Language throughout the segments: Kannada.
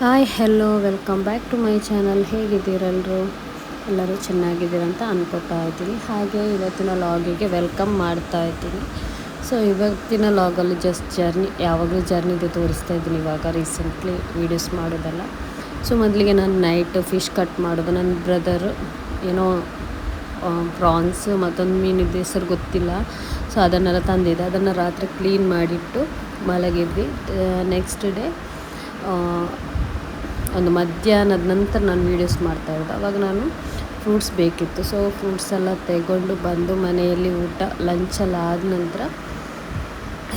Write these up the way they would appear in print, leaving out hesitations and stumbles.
Hi hello welcome back to my channel. ಹೇಗಿದ್ದೀರೆಲ್ಲರೂ? ಎಲ್ಲರೂ ಚೆನ್ನಾಗಿದ್ದೀರಂತ ಅನ್ಕೋತಾ ಇದ್ದೀನಿ. ಹಾಗೆ ಇವತ್ತಿನ ಲಾಗಿಗೆ ವೆಲ್ಕಮ್ ಮಾಡ್ತಾ ಇದ್ದೀನಿ. ಸೊ ಇವತ್ತಿನ ಲಾಗಲ್ಲಿ ಜಸ್ಟ್ ಜರ್ನಿ, ಯಾವಾಗಲೂ ಜರ್ನಿದು ತೋರಿಸ್ತಾ ಇದ್ದೀನಿ ಇವಾಗ ರೀಸೆಂಟ್ಲಿ ವೀಡಿಯೋಸ್ ಮಾಡೋದಲ್ಲ. ಸೊ ಮೊದಲಿಗೆ ನಾನು ನೈಟ್ ಫಿಶ್ ಕಟ್ ಮಾಡೋದು. ನನ್ನ ಬ್ರದರ್ ಏನೋ ಪ್ರಾನ್ಸ್ ಮತ್ತೊಂದು ಮೀನಿದ್ದು ಹೆಸರು ಗೊತ್ತಿಲ್ಲ, ಸೊ ಅದನ್ನೆಲ್ಲ ತಂದಿದ್ದೆ. ಅದನ್ನು ರಾತ್ರಿ ಕ್ಲೀನ್ ಮಾಡಿಟ್ಟು ಮಲಗಿದ್ವಿ. ನೆಕ್ಸ್ಟ್ ಡೇ ಒಂದು ಮಧ್ಯಾಹ್ನದ ನಂತರ ನಾನು ವೀಡಿಯೋಸ್ ಮಾಡ್ತಾಯಿದ್ದೆ. ಆವಾಗ ನಾನು ಫ್ರೂಟ್ಸ್ ಬೇಕಿತ್ತು. ಸೊ ಫ್ರೂಟ್ಸ್ ಎಲ್ಲ ತೆಗೊಂಡು ಬಂದು ಮನೆಯಲ್ಲಿ ಊಟ ಲಂಚೆಲ್ಲ ಆದ ನಂತರ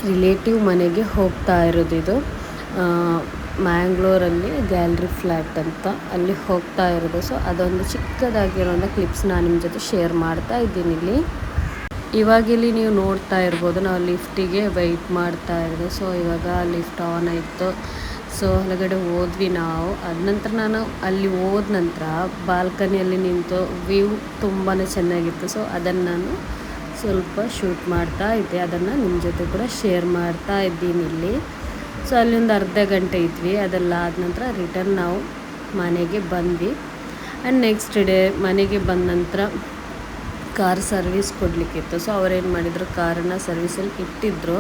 ರಿಲೇಟಿವ್ ಮನೆಗೆ ಹೋಗ್ತಾ ಇರೋದು. ಇದು ಮ್ಯಾಂಗ್ಳೂರಲ್ಲಿ ಗ್ಯಾಲರಿ ಫ್ಲ್ಯಾಟ್ ಅಂತ, ಅಲ್ಲಿ ಹೋಗ್ತಾ ಇರೋದು. ಸೊ ಅದೊಂದು ಚಿಕ್ಕದಾಗಿರೋಂಥ ಕ್ಲಿಪ್ಸ್ ನಾನು ನಿಮ್ಮ ಜೊತೆ ಶೇರ್ ಮಾಡ್ತಾ ಇದ್ದೀನಿ. ಇವಾಗಿಲ್ಲಿ ನೀವು ನೋಡ್ತಾ ಇರ್ಬೋದು, ನಾವು ಲಿಫ್ಟಿಗೆ ವೆಯ್ಟ್ ಮಾಡ್ತಾ ಇರೋದು. ಸೊ ಇವಾಗ ಲಿಫ್ಟ್ ಆನ್ ಆಯಿತು. ಸೊ ಹೊರಗಡೆ ಹೋದ್ವಿ ನಾವು. ಅದ ನಂತರ ನಾನು ಅಲ್ಲಿ ಹೋದ ನಂತರ ಬಾಲ್ಕನಿಯಲ್ಲಿ ನಿಂತು ವ್ಯೂ ತುಂಬಾ ಚೆನ್ನಾಗಿತ್ತು. ಸೊ ಅದನ್ನು ನಾನು ಸ್ವಲ್ಪ ಶೂಟ್ ಮಾಡ್ತಾ ಇದ್ದೆ. ಅದನ್ನು ನಿಮ್ಮ ಜೊತೆ ಕೂಡ ಶೇರ್ ಮಾಡ್ತಾ ಇದ್ದೀನಿ ಇಲ್ಲಿ. ಸೊ ಅಲ್ಲಿ ಒಂದು ಅರ್ಧ ಗಂಟೆ ಇದ್ವಿ. ಅದೆಲ್ಲ ಆದ ನಂತರ ರಿಟರ್ನ್ ನಾವು ಮನೆಗೆ ಬಂದ್ವಿ. ಆ್ಯಂಡ್ ನೆಕ್ಸ್ಟ್ ಡೇ ಮನೆಗೆ ಬಂದ ನಂತರ ಕಾರ್ ಸರ್ವಿಸ್ ಕೊಡಲಿಕ್ಕಿತ್ತು. ಸೊ ಅವರೇನು ಮಾಡಿದರು, ಕಾರನ್ನು ಸರ್ವಿಸಲ್ಲಿ ಇಟ್ಟಿದ್ದರು.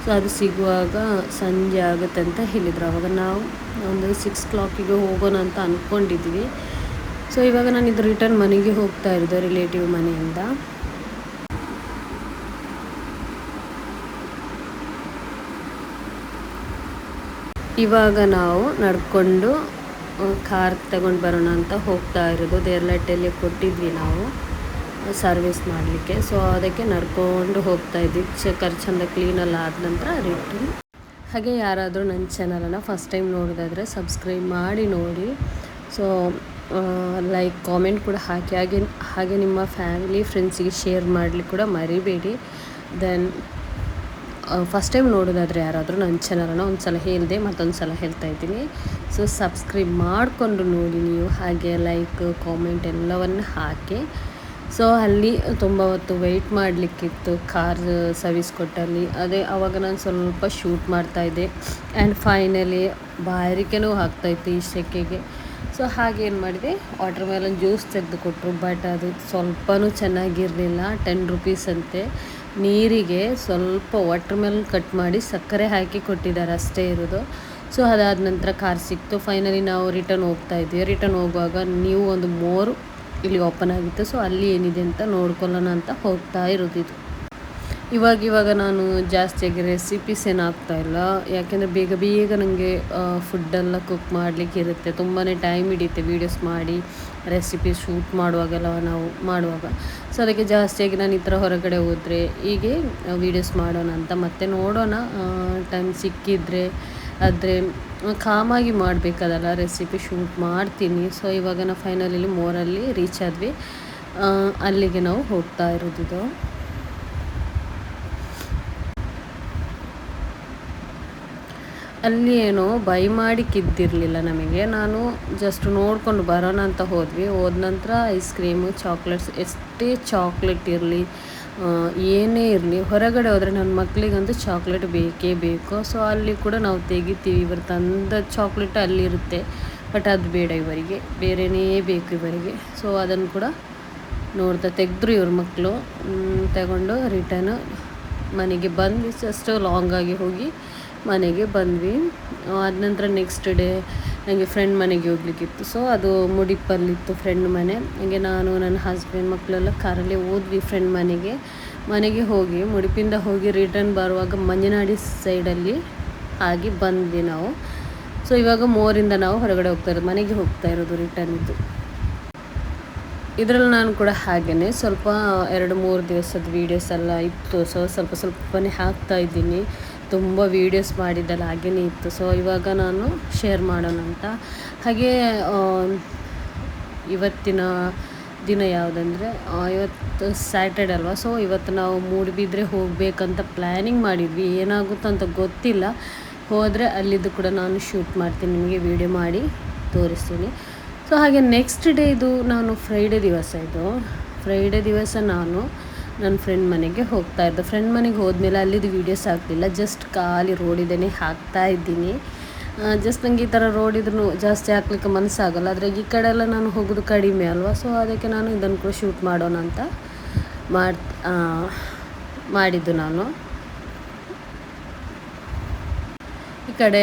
ಸೊ ಅದು ಸಿಗುವಾಗ ಸಂಜೆ ಆಗುತ್ತೆ ಅಂತ ಹೇಳಿದರು. ಆವಾಗ ನಾವು ಒಂದು 6 o'clock ಹೋಗೋಣ ಅಂತ ಅಂದ್ಕೊಂಡಿದ್ವಿ. ಸೊ ಇವಾಗ ನಾನು ಇದು ರಿಟರ್ನ್ ಮನೆಗೆ ಹೋಗ್ತಾ ಇರೋದು ರಿಲೇಟಿವ್ ಮನೆಯಿಂದ. ಇವಾಗ ನಾವು ನಡ್ಕೊಂಡು ಕಾರ್ ತಗೊಂಡು ಬರೋಣ ಅಂತ ಹೋಗ್ತಾ ಇರೋದು. ದೇರ್ಲಟ್ಟೆಯಲ್ಲಿ ಕೊಟ್ಟಿದ್ವಿ ನಾವು ಸರ್ವಿಸ್ ಮಾಡಲಿಕ್ಕೆ. ಸೊ ಅದಕ್ಕೆ ನಡ್ಕೊಂಡು ಹೋಗ್ತಾ ಇದ್ವಿ. ಚಂದ ಕ್ಲೀನೆಲ್ಲ ಆದ ನಂತರ ರಿಟರ್ನ್. ಹಾಗೆ ಯಾರಾದರೂ ನನ್ನ ಚಾನಲನ್ನು ಫಸ್ಟ್ ಟೈಮ್ ನೋಡೋದಾದರೆ ಸಬ್ಸ್ಕ್ರೈಬ್ ಮಾಡಿ ನೋಡಿ. ಸೊ ಲೈಕ್ ಕಾಮೆಂಟ್ ಕೂಡ ಹಾಕಿ. ಹಾಗೆ ನಿಮ್ಮ ಫ್ಯಾಮಿಲಿ ಫ್ರೆಂಡ್ಸಿಗೆ ಶೇರ್ ಮಾಡಲಿಕ್ಕೆ ಕೂಡ ಮರಿಬೇಡಿ. ದೆನ್ ಫಸ್ಟ್ ಟೈಮ್ ನೋಡೋದಾದರೆ ಯಾರಾದರೂ ನನ್ನ ಚಾನಲನ್ನು ಒಂದು ಸಲ ಹೇಳಿದೆ, ಮತ್ತೊಂದು ಸಲ ಹೇಳ್ತಾ ಇದ್ದೀನಿ. ಸೊ ಸಬ್ಸ್ಕ್ರೈಬ್ ಮಾಡಿಕೊಂಡು ನೋಡಿ ನೀವು. ಹಾಗೆ ಲೈಕ್ ಕಾಮೆಂಟ್ ಎಲ್ಲವನ್ನು ಹಾಕಿ. ಸೊ ಅಲ್ಲಿ ತುಂಬ ಹೊತ್ತು ವೆಯ್ಟ್ ಮಾಡಲಿಕ್ಕಿತ್ತು ಕಾರ್ ಸರ್ವಿಸ್ ಕೊಟ್ಟಲ್ಲಿ. ಅದೇ ಆವಾಗ ನಾನು ಸ್ವಲ್ಪ ಶೂಟ್ ಮಾಡ್ತಾಯಿದ್ದೆ. ಆ್ಯಂಡ್ ಫೈನಲಿ ಬಾಯಾರಿಕೆನೂ ಆಗ್ತಾಯಿತ್ತು ಈ ಸೆಕೆಗೆ. ಸೊ ಹಾಗೆ ಏನು ಮಾಡಿದೆ, ವಾಟರ್ ಮೆಲನ್ ಜ್ಯೂಸ್ ತೆಗೆದು ಕೊಟ್ಟರು. ಬಟ್ ಅದು ಸ್ವಲ್ಪನೂ ಚೆನ್ನಾಗಿರಲಿಲ್ಲ. 10 rupees ಅಂತೆ. ನೀರಿಗೆ ಸ್ವಲ್ಪ ವಾಟರ್ ಮೆಲನ್ ಕಟ್ ಮಾಡಿ ಸಕ್ಕರೆ ಹಾಕಿ ಕೊಟ್ಟಿದ್ದಾರೆ, ಅಷ್ಟೇ ಇರೋದು. ಸೊ ಅದಾದ ನಂತರ ಕಾರ್ ಸಿಕ್ತು. ಫೈನಲಿ ನಾವು ರಿಟರ್ನ್ ಹೋಗ್ತಾ ಇದ್ವಿ. ರಿಟರ್ನ್ ಹೋಗುವಾಗ ನೀವು ಒಂದು ಮೋರ್ ಇಲ್ಲಿ ಓಪನ್ ಆಗಿತ್ತು. ಸೊ ಅಲ್ಲಿ ಏನಿದೆ ಅಂತ ನೋಡ್ಕೊಳ್ಳೋಣ ಅಂತ ಹೋಗ್ತಾ ಇರೋದು ಇದು. ಇವಾಗ ನಾನು ಜಾಸ್ತಿಯಾಗಿ ರೆಸಿಪೀಸ್ ಏನಾಗ್ತಾಯಿಲ್ಲ, ಯಾಕೆಂದರೆ ಬೇಗ ನನಗೆ ಫುಡ್ಡೆಲ್ಲ ಕುಕ್ ಮಾಡಲಿಕ್ಕೆ ಇರುತ್ತೆ. ತುಂಬಾ ಟೈಮ್ ಹಿಡಿಯುತ್ತೆ ವೀಡಿಯೋಸ್ ಮಾಡಿ ರೆಸಿಪಿ ಶೂಟ್ ಮಾಡುವಾಗೆಲ್ಲ ನಾವು ಮಾಡುವಾಗ. ಸೊ ಅದಕ್ಕೆ ಜಾಸ್ತಿಯಾಗಿ ನಾನು ಈ ಥರ ಹೊರಗಡೆ ಹೋದರೆ ಹೀಗೆ ವೀಡಿಯೋಸ್ ಮಾಡೋಣ ಅಂತ. ಮತ್ತೆ ನೋಡೋಣ, ಟೈಮ್ ಸಿಕ್ಕಿದರೆ ಆದರೆ ಕಾಮಾಗಿ ಮಾಡಬೇಕದಲ್ಲ, ರೆಸಿಪಿ ಶೂಟ್ ಮಾಡ್ತೀನಿ. ಸೊ ಇವಾಗ ನಾವು ಫೈನಲಿ ಮೋರಲ್ಲಿ ರೀಚ್ ಆದ್ವಿ. ಅಲ್ಲಿಗೆ ನಾವು ಹೋಗ್ತಾ ಇರೋದು. ಅಲ್ಲಿ ಏನೋ ಬೈ ಮಾಡಿಕ್ಕಿದ್ದಿರಲಿಲ್ಲ ನಮಗೆ. ನಾನು ಜಸ್ಟ್ ನೋಡ್ಕೊಂಡು ಬರೋಣ ಅಂತ ಹೋದ ನಂತರ ಐಸ್ ಕ್ರೀಮು, ಚಾಕ್ಲೇಟ್ಸ್, ಎಷ್ಟೇ ಚಾಕ್ಲೇಟ್ ಇರಲಿ ಏನೇ ಇರಲಿ, ಹೊರಗಡೆ ಹೋದರೆ ನನ್ನ ಮಕ್ಕಳಿಗಂತೂ ಚಾಕ್ಲೇಟ್ ಬೇಕೇ ಬೇಕು. ಸೊ ಅಲ್ಲಿ ಕೂಡ ನಾವು ತೆಗಿತೀವಿ. ಇವರು ತಂದ ಚಾಕ್ಲೇಟ್ ಅಲ್ಲಿರುತ್ತೆ, ಬಟ್ ಅದು ಬೇಡ ಇವರಿಗೆ, ಬೇರೆಯೇ ಬೇಕು ಇವರಿಗೆ. ಸೊ ಅದನ್ನು ಕೂಡ ನೋಡ್ತಾ ತೆಗೆದ್ರು ಇವ್ರ ಮಕ್ಕಳು. ತಗೊಂಡು ರಿಟರ್ನ್ ಮನೆಗೆ ಬಂದ್ವಿ. ಜಸ್ಟ್ ಲಾಂಗಾಗಿ ಹೋಗಿ ಮನೆಗೆ ಬಂದ್ವಿ. ಆದ ನಂತರ ನೆಕ್ಸ್ಟ್ ಡೇ ನನಗೆ ಫ್ರೆಂಡ್ ಮನೆಗೆ ಹೋಗ್ಲಿಕ್ಕಿತ್ತು. ಸೊ ಅದು ಮುಡಿಪಲ್ಲಿತ್ತು ಫ್ರೆಂಡ್ ಮನೆ. ಹಾಗೆ ನಾನು ನನ್ನ ಹಸ್ಬೆಂಡ್ ಮಕ್ಕಳೆಲ್ಲ ಕಾರಲ್ಲಿ ಹೋದ್ವಿ ಫ್ರೆಂಡ್ ಮನೆಗೆ ಹೋಗಿ ಮುಡಿಪಿಂದ ಹೋಗಿ ರಿಟರ್ನ್ ಬರುವಾಗ ಮಂಜನಾಡಿ ಸೈಡಲ್ಲಿ ಆಗಿ ಬಂದ್ವಿ ನಾವು. ಸೊ ಇವಾಗ ಮೋರಿಂದ ನಾವು ಹೊರಗಡೆ ಹೋಗ್ತಾ ಇರೋದು, ಮನೆಗೆ ಹೋಗ್ತಾ ಇರೋದು ರಿಟರ್ನ್ ಇದು. ಇದರಲ್ಲಿ ನಾನು ಕೂಡ ಹಾಗೆಯೇ ಸ್ವಲ್ಪ 2-3 ದಿವಸದ ವೀಡಿಯೋಸ್ ಎಲ್ಲ ಇತ್ತು. ಸೊ ಸ್ವಲ್ಪನೇ ಹಾಕ್ತಾ ಇದ್ದೀನಿ. ತುಂಬ ವೀಡಿಯೋಸ್ ಮಾಡಿದ್ದಲ್ಲ ಹಾಗೇ ಇತ್ತು. ಸೊ ಇವಾಗ ನಾನು ಶೇರ್ ಮಾಡೋಣ ಅಂತ. ಹಾಗೆ ಇವತ್ತಿನ ದಿನ ಯಾವುದಂದರೆ ಇವತ್ತು ಸ್ಯಾಟರ್ಡೆ ಅಲ್ವಾ. ಸೊ ಇವತ್ತು ನಾವು ಮೂಡುಬಿದ್ರೆ ಹೋಗಬೇಕಂತ ಪ್ಲ್ಯಾನಿಂಗ್ ಮಾಡಿದ್ವಿ. ಏನಾಗುತ್ತೋ ಅಂತ ಗೊತ್ತಿಲ್ಲ. ಹೋದರೆ ಅಲ್ಲಿದ್ದು ಕೂಡ ನಾನು ಶೂಟ್ ಮಾಡ್ತೀನಿ, ನಿಮಗೆ ವೀಡಿಯೋ ಮಾಡಿ ತೋರಿಸ್ತೀನಿ. ಸೊ ಹಾಗೆ ನೆಕ್ಸ್ಟ್ ಡೇ ಇದು ನಾನು ಫ್ರೈಡೇ ದಿವಸ ನಾನು ನನ್ನ ಫ್ರೆಂಡ್ ಮನೆಗೆ ಹೋಗ್ತಾ ಇದ್ದೆ. ಫ್ರೆಂಡ್ ಮನೆಗೆ ಹೋದ್ಮೇಲೆ ಅಲ್ಲಿದ್ದು ವೀಡಿಯೋಸ್ ಹಾಕಲಿಲ್ಲ, ಜಸ್ಟ್ ಖಾಲಿ ರೋಡಿದ್ದೇನೆ ಹಾಕ್ತಾ ಇದ್ದೀನಿ. ಜಸ್ಟ್ ನನಗೆ ಈ ಥರ ರೋಡ್ ಇದ್ರೂ ಜಾಸ್ತಿ ಹಾಕ್ಲಿಕ್ಕೆ ಮನಸ್ಸಾಗಲ್ಲ. ಆದರೆ ಈ ಕಡೆ ಎಲ್ಲ ನಾನು ಹೋಗೋದು ಕಡಿಮೆ ಅಲ್ವಾ, ಸೊ ಅದಕ್ಕೆ ನಾನು ಇದನ್ನು ಕೂಡ ಶೂಟ್ ಮಾಡೋಣ ಅಂತ ಮಾಡಿದ್ದು ನಾನು. ಈ ಕಡೆ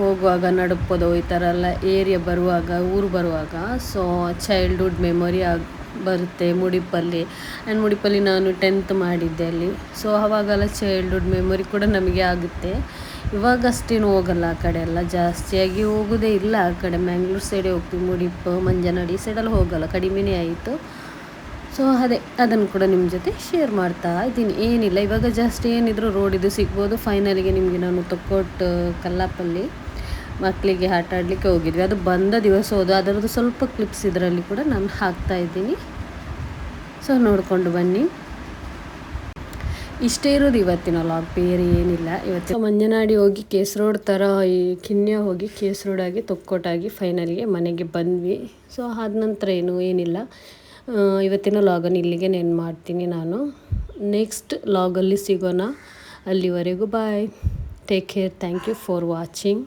ಹೋಗುವಾಗ ನಡುಪೋದು ಈ ಥರ ಎಲ್ಲ ಏರಿಯಾ ಬರುವಾಗ, ಊರು ಬರುವಾಗ ಸೊ ಚೈಲ್ಡ್ಹುಡ್ ಮೆಮೊರಿ ಬರುತ್ತೆ ಮುಡಿಪಲ್ಲಿ. ಆ್ಯಂಡ್ ಮುಡಿಪಲ್ಲಿ ನಾನು 10th ಮಾಡಿದ್ದೆ ಅಲ್ಲಿ. ಸೊ ಆವಾಗೆಲ್ಲ ಚೈಲ್ಡ್ಹುಡ್ ಮೆಮೊರಿ ಕೂಡ ನಮಗೆ ಆಗುತ್ತೆ. ಇವಾಗಷ್ಟೇನು ಹೋಗಲ್ಲ ಆ ಕಡೆ ಎಲ್ಲ, ಜಾಸ್ತಿಯಾಗಿ ಹೋಗೋದೇ ಇಲ್ಲ. ಆ ಕಡೆ ಮ್ಯಾಂಗ್ಳೂರ್ ಸೈಡೇ ಹೋಗ್ತೀವಿ, ಮುಡಿಪು ಮಂಜನಹಳ್ಳಿ ಈ ಸೈಡೆಲ್ಲ ಹೋಗಲ್ಲ, ಕಡಿಮೆನೇ ಆಯಿತು. ಸೊ ಅದನ್ನು ಕೂಡ ನಿಮ್ಮ ಜೊತೆ ಶೇರ್ ಮಾಡ್ತಾ ಇದ್ದೀನಿ. ಏನಿಲ್ಲ, ಇವಾಗ ಜಸ್ಟ್ ಏನಿದ್ರು ರೋಡ್ ಇದು ಸಿಗ್ಬೋದು. ಫೈನಲಿಗೆ ನಿಮಗೆ ನಾನು ತೊಕ್ಕೋಟು ಕಲ್ಲಾಪಲ್ಲಿ ಮಕ್ಕಳಿಗೆ ಆಟ ಆಡಲಿಕ್ಕೆ ಹೋಗಿದ್ವಿ. ಅದು ಬಂದ ದಿವಸ ಅದರದ್ದು ಸ್ವಲ್ಪ ಕ್ಲಿಪ್ಸ್ ಇದರಲ್ಲಿ ಕೂಡ ನಾನು ಹಾಕ್ತಾಯಿದ್ದೀನಿ. ಸೊ ನೋಡಿಕೊಂಡು ಬನ್ನಿ. ಇಷ್ಟೇ ಇರೋದು ಇವತ್ತಿನ ಲಾಗ್, ಬೇರೆ ಏನಿಲ್ಲ. ಇವತ್ತು ಮಂಜನಾಡಿ ಹೋಗಿ ಕೇಸ್ ರೋಡ್ ಥರ ಈ ಕಿನ್ಯ ಹೋಗಿ ಕೇಸ್ ರೋಡಾಗಿ ತೊಕ್ಕೋಟಾಗಿ ಫೈನಲ್ಗೆ ಮನೆಗೆ ಬಂದ್ವಿ. ಸೊ ಆದ ನಂತರ ಏನಿಲ್ಲ, ಇವತ್ತಿನ ಲಾಗನ್ನು ಇಲ್ಲಿಗೆ ನಾನು ಮಾಡ್ತೀನಿ. ನಾನು ನೆಕ್ಸ್ಟ್ ಲಾಗಲ್ಲಿ ಸಿಗೋಣ. ಅಲ್ಲಿವರೆಗೂ bye, take care, thank you for watching.